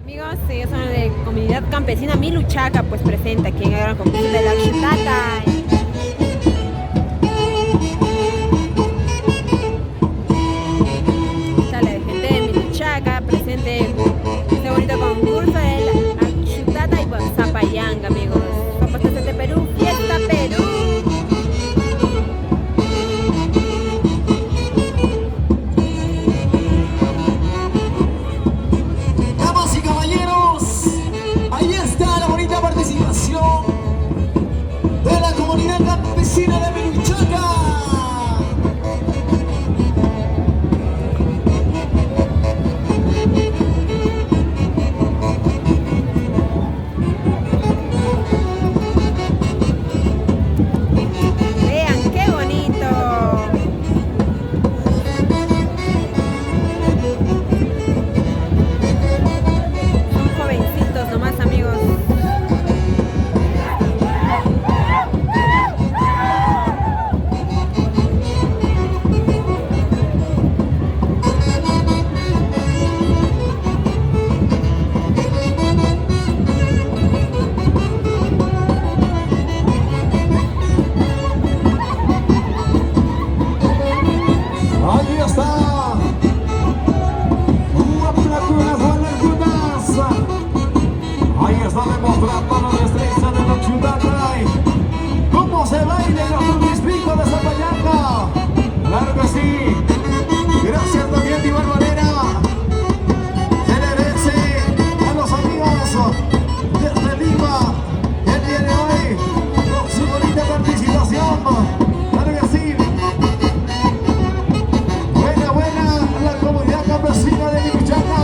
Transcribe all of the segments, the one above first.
Amigos, ellos son de comunidad campesina Miluchaca, pues presenta aquí en el gran concurso de la chutata. Sale gente de Miluchaca, presente este bonito concurso de la chutata y pues Zapayanga, amigos. Vamos desde Perú, fiesta Perú. Damas y caballeros, ahí está la bonita participación de la comunidad campesina de Miluchaca. Vean qué bonito. Son jovencitos nomás, amigos. Ahí está. Una criatura buena chutaza. Ahí está demostrando la destreza de la chutata. ¿Cómo se baila en los distritos de Zapayanga? Claro que sí. Gracias también, de igual manera. Se merece a los amigos desde Lima el día de hoy con su bonita participación. Claro que sí. Buena, la comunidad campesina de Miluchaca.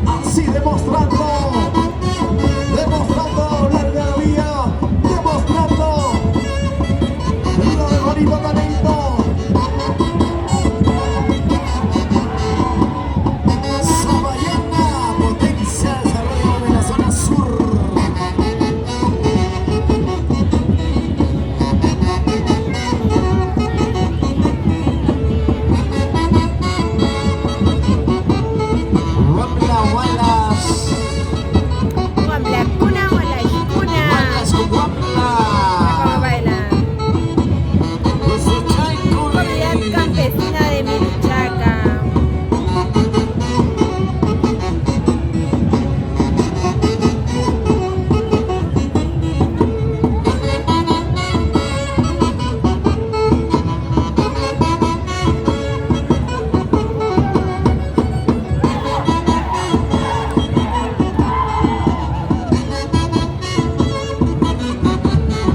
Así demostrando la algarabía, demostrando el bonito talento. Zapayanga, potencia de desarrollo de la zona sur. Guapla, gualas, Guambla, cuna, guala, cuna. gualas con Mira guapla. cómo bailan. Comunidad campesina de Miluchaca.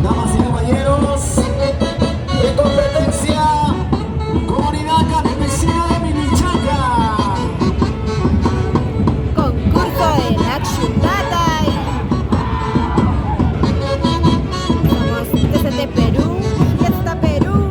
Damas y caballeros, de competencia, comunidad campesina de Miluchaca. Concurso de la chutata. Somos desde Perú, fiesta Perú.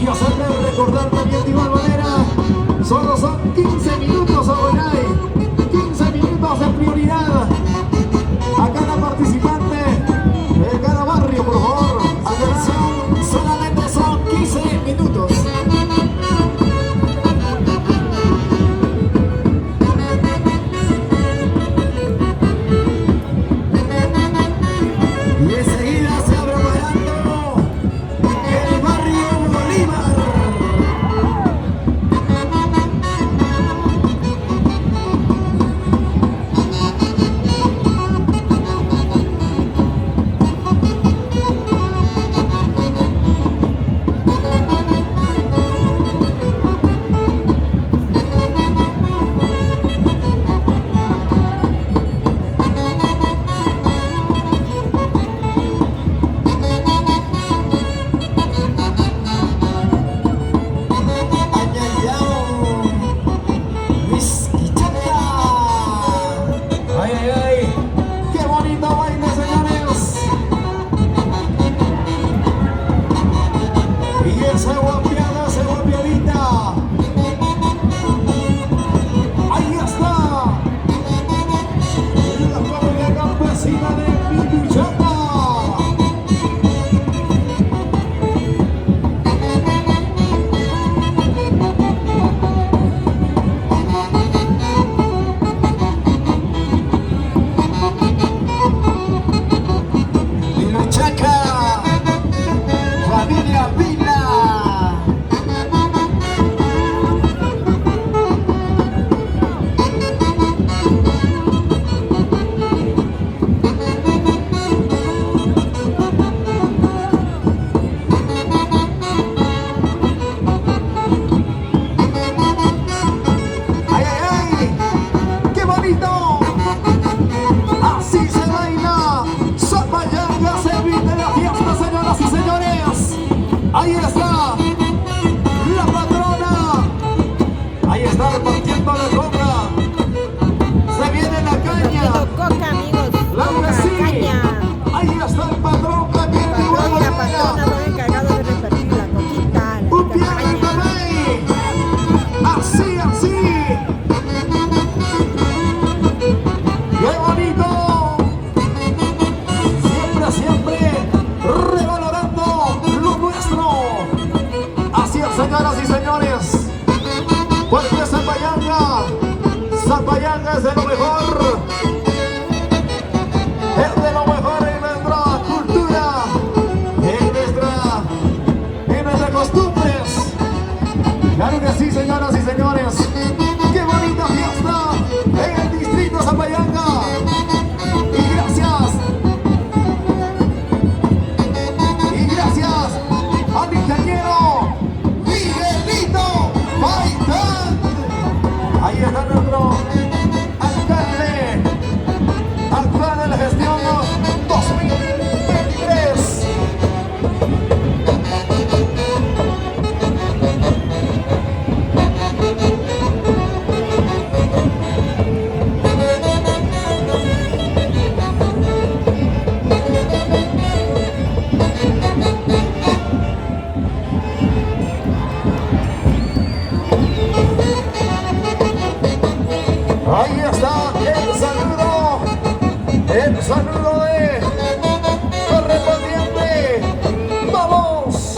Y hacerle recordar también de igual manera, solo son 15 minutos, Abuelay. 15 minutos de prioridad a cada participante de cada barrio, por favor. Atención, solamente son 15 minutos. Y enseguida se abre bailando el barrio Bolívar. viento de coca. Se viene la caña. Coquito coca, amigos. Claro Coca, que sí. caña. Ahí está el patrón también de El igual patrón y la patrona manera. son encargados de repartir la coquita, Un la pie caña. de mamey. Así, así. ¡Qué bonito! Siempre, siempre revalorando lo nuestro. Así es, señoras y señores. Porque Zapayanga es de lo mejor. Es de lo mejor en nuestra cultura, en nuestras costumbres. Claro que sí, señoras y señores. ¡Qué bonita fiesta en el distrito Zapayanga! Y gracias al ingeniero Miguelito Maitán. Ahí está nuestro alcalde actual de la gestión 2023. Ahí está el saludo de correspondiente. ¡Vamos!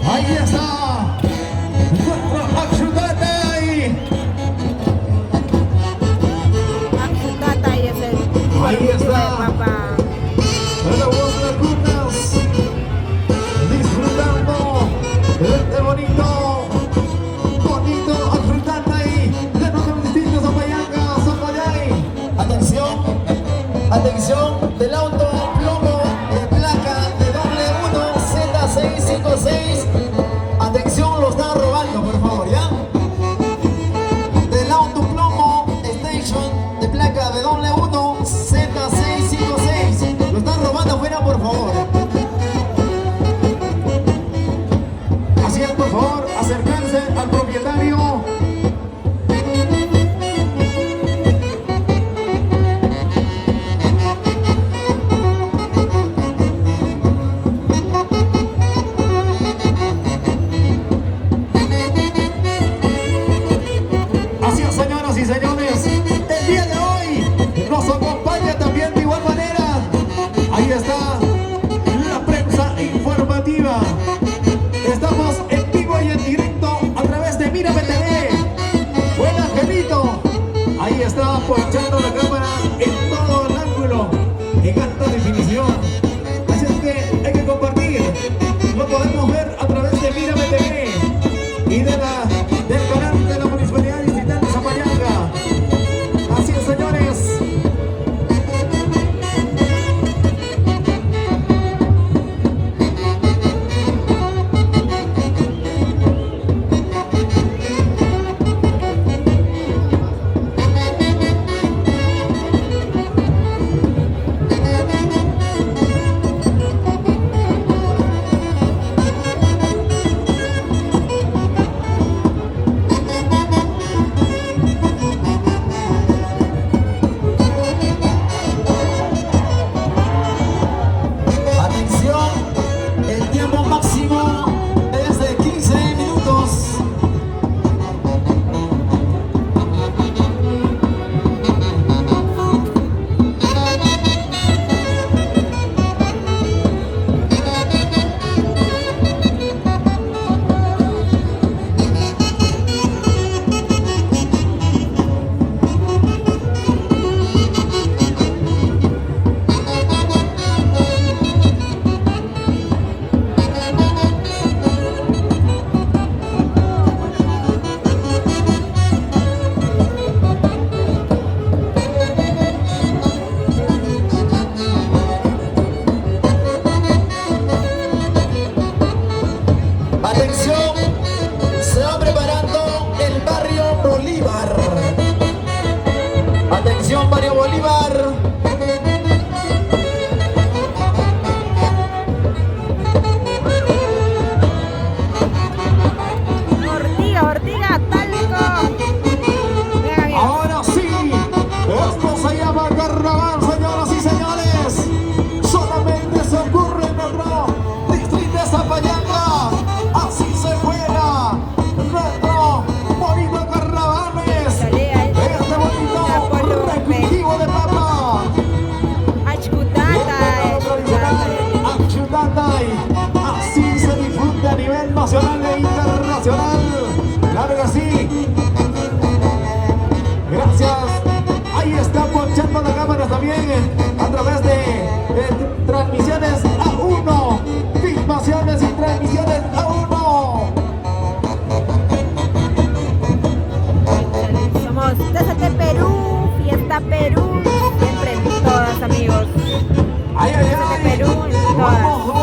Ahí está nuestro Axutatay. Axucata y es el Ahí de está. papá. Pero vos recuerdas, disfrutando de este bonito Axutatay de nuestro distrito Zapayanga. Atención del auto plomo de placa de W1Z656. Atención, lo están robando, por favor, ¿ya? Del auto plomo station de placa de W1Z656. Lo están robando afuera, por favor. Así es, por favor, acercarse al propietario. Así es, señoras y señores, el día de hoy nos acompaña también de igual manera. Ahí está la prensa informativa. Estamos en vivo y en directo a través de Mírame TV. todas. Vamos,